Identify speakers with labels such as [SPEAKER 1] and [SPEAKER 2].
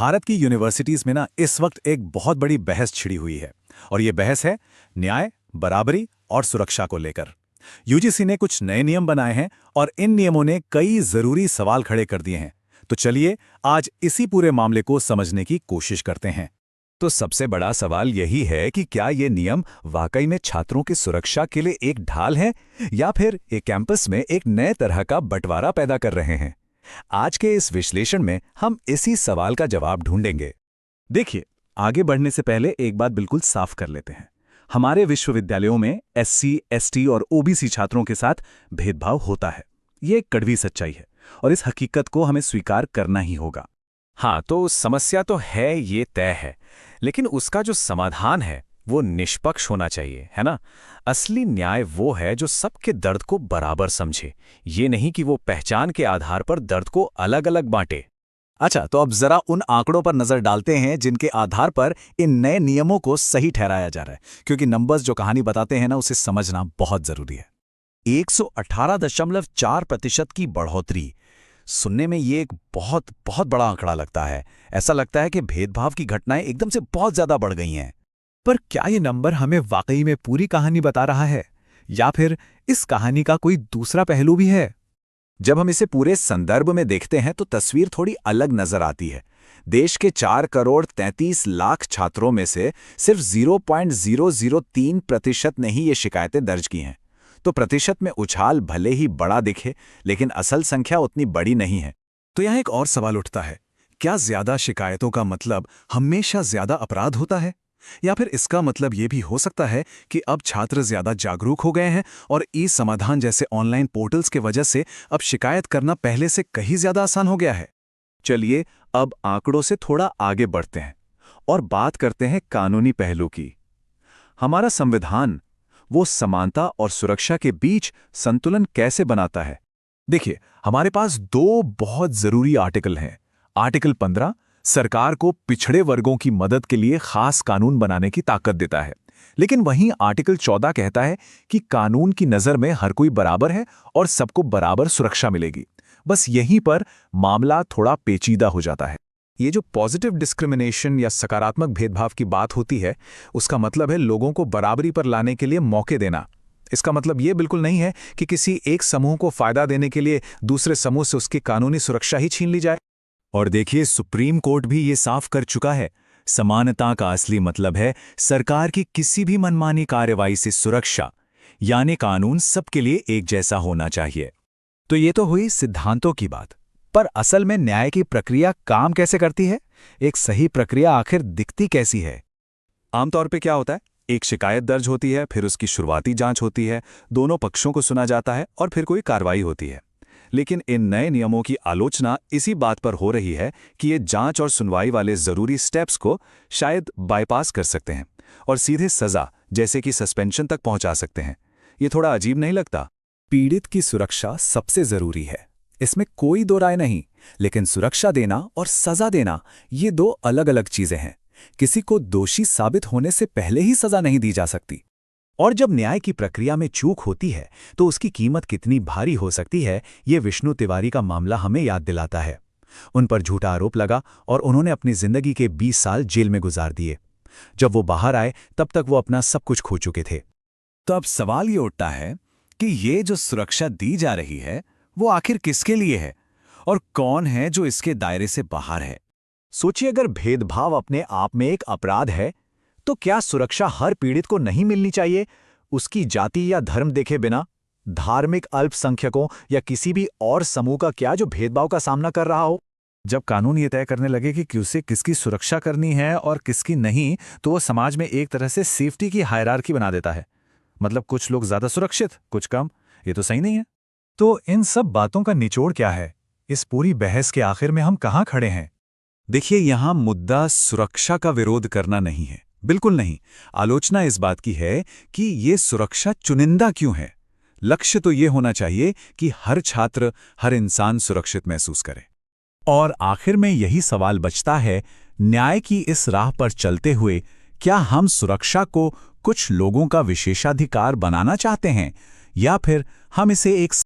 [SPEAKER 1] भारत की यूनिवर्सिटीज में ना इस वक्त एक बहुत बड़ी बहस छिड़ी हुई है और ये बहस है न्याय, बराबरी और सुरक्षा को लेकर। यूजीसी ने कुछ नए नियम बनाए हैं और इन नियमों ने कई जरूरी सवाल खड़े कर दिए हैं। तो चलिए आज इसी पूरे मामले को समझने की कोशिश करते हैं।
[SPEAKER 2] तो सबसे बड़ा सवाल यही है कि क्या ये नियम वाकई में छात्रों की सुरक्षा के लिए एक ढाल है या फिर ये कैंपस में एक नए तरह का बंटवारा पैदा कर रहे हैं। आज के इस विश्लेषण में हम इसी सवाल का जवाब ढूंढेंगे।
[SPEAKER 1] देखिए, आगे बढ़ने से पहले एक बात बिल्कुल साफ कर लेते हैं। हमारे विश्वविद्यालयों में एससी, एसटी और ओबीसी छात्रों के साथ भेदभाव होता है। ये एक कड़वी सच्चाई है और इस हकीकत को हमें स्वीकार करना ही होगा।
[SPEAKER 2] हाँ, तो समस्या तो है, ये तय है, लेकिन उसका जो समाधान है वो निष्पक्ष होना चाहिए, है ना। असली न्याय वो है जो सबके दर्द को बराबर समझे, ये नहीं कि वो पहचान के आधार पर दर्द को अलग अलग बांटे।
[SPEAKER 1] अच्छा, तो अब जरा उन आंकड़ों पर नजर डालते हैं जिनके आधार पर इन नए नियमों को सही ठहराया जा रहा है, क्योंकि नंबर्स जो कहानी बताते हैं ना, उसे समझना बहुत जरूरी है।
[SPEAKER 2] 118.4% की बढ़ोतरी। सुनने में ये एक बहुत बहुत बड़ा आंकड़ा लगता है। ऐसा लगता है कि भेदभाव की घटनाएं एकदम से बहुत ज्यादा बढ़ गई हैं।
[SPEAKER 3] पर क्या ये नंबर हमें वाकई में पूरी कहानी बता रहा है या फिर इस कहानी का कोई दूसरा पहलू भी है?
[SPEAKER 2] जब हम इसे पूरे संदर्भ में देखते हैं तो तस्वीर थोड़ी अलग नजर आती है। देश के 4 करोड़ 33 लाख छात्रों में से सिर्फ 0.003% ने ही ये शिकायतें दर्ज की हैं। तो प्रतिशत में उछाल भले ही बड़ा दिखे, लेकिन असल संख्या उतनी बड़ी नहीं है।
[SPEAKER 1] तो यहाँ एक और सवाल उठता है, क्या ज्यादा शिकायतों का मतलब हमेशा ज्यादा अपराध होता है? या फिर इसका मतलब ये भी हो सकता है कि अब छात्र ज्यादा जागरूक हो गए हैं और ई-समाधान जैसे ऑनलाइन पोर्टल्स के वजह से अब शिकायत करना पहले से कहीं ज्यादा आसान हो गया है? चलिए अब आंकड़ों से थोड़ा आगे बढ़ते हैं और बात करते हैं कानूनी पहलू की। हमारा संविधान वो समानता और सुरक्षा के बीच संतुलन कैसे बनाता है?
[SPEAKER 3] देखिए, हमारे पास 2 बहुत जरूरी आर्टिकल हैं। आर्टिकल 15 सरकार को पिछड़े वर्गों की मदद के लिए खास कानून बनाने की ताकत देता है, लेकिन वहीं आर्टिकल 14 कहता है कि कानून की नज़र में हर कोई बराबर है और सबको बराबर सुरक्षा मिलेगी। बस यहीं पर मामला थोड़ा पेचीदा हो जाता है।
[SPEAKER 1] ये जो पॉजिटिव डिस्क्रिमिनेशन या सकारात्मक भेदभाव की बात होती है, उसका मतलब है लोगों को बराबरी पर लाने के लिए मौके देना। इसका मतलब ये बिल्कुल नहीं है कि किसी एक समूह को फायदा देने के लिए दूसरे समूह से उसकी कानूनी सुरक्षा ही छीन ली जाए।
[SPEAKER 2] और देखिए, सुप्रीम कोर्ट भी ये साफ कर चुका है, समानता का असली मतलब है सरकार की किसी भी मनमानी कार्रवाई से सुरक्षा, यानी कानून सबके लिए एक जैसा होना चाहिए।
[SPEAKER 3] तो ये तो हुई सिद्धांतों की बात, पर असल में न्याय की प्रक्रिया काम कैसे करती है? एक सही प्रक्रिया आखिर दिखती कैसी है?
[SPEAKER 1] आमतौर पे क्या होता है, एक शिकायत दर्ज होती है, फिर उसकी शुरुआती जांच होती है, दोनों पक्षों को सुना जाता है और फिर कोई कार्रवाई होती है। लेकिन इन नए नियमों की आलोचना इसी बात पर हो रही है कि ये जांच और सुनवाई वाले जरूरी स्टेप्स को शायद बाईपास कर सकते हैं और सीधे सजा जैसे कि सस्पेंशन तक पहुंचा सकते हैं। ये थोड़ा अजीब नहीं लगता?
[SPEAKER 3] पीड़ित की सुरक्षा सबसे जरूरी है, इसमें कोई दो राय नहीं, लेकिन सुरक्षा देना और सजा देना ये 2 अलग अलग चीजें हैं। किसी को दोषी साबित होने से पहले ही सजा नहीं दी जा सकती।
[SPEAKER 2] और जब न्याय की प्रक्रिया में चूक होती है तो उसकी कीमत कितनी भारी हो सकती है, ये विष्णु तिवारी का मामला हमें याद दिलाता है। उन पर झूठा आरोप लगा और उन्होंने अपनी जिंदगी के 20 साल जेल में गुजार दिए। जब वो बाहर आए तब तक वो अपना सब कुछ खो चुके थे।
[SPEAKER 1] तो अब सवाल ये उठता है कि ये जो सुरक्षा दी जा रही है वो आखिर किसके लिए है और कौन है जो इसके दायरे से बाहर है?
[SPEAKER 2] सोचिए, अगर भेदभाव अपने आप में एक अपराध है तो क्या सुरक्षा हर पीड़ित को नहीं मिलनी चाहिए, उसकी जाति या धर्म देखे बिना? धार्मिक अल्पसंख्यकों या किसी भी और समूह का क्या जो भेदभाव का सामना कर रहा हो?
[SPEAKER 3] जब कानून ये तय करने लगे कि उसे किसकी सुरक्षा करनी है और किसकी नहीं, तो वो समाज में एक तरह से सेफ्टी की हायरार्की बना देता है। मतलब कुछ लोग ज्यादा सुरक्षित, कुछ कम। ये तो सही नहीं है।
[SPEAKER 1] तो इन सब बातों का निचोड़ क्या है? इस पूरी बहस के आखिर में हम कहाँ खड़े हैं? देखिए, यहां मुद्दा सुरक्षा का विरोध करना नहीं है, बिल्कुल नहीं। आलोचना इस बात की है कि ये सुरक्षा चुनिंदा क्यों है। लक्ष्य तो ये होना चाहिए कि हर छात्र, हर इंसान सुरक्षित महसूस करे।
[SPEAKER 3] और आखिर में यही सवाल बचता है, न्याय की इस राह पर चलते हुए क्या हम सुरक्षा को कुछ लोगों का विशेषाधिकार बनाना चाहते हैं या फिर हम इसे एक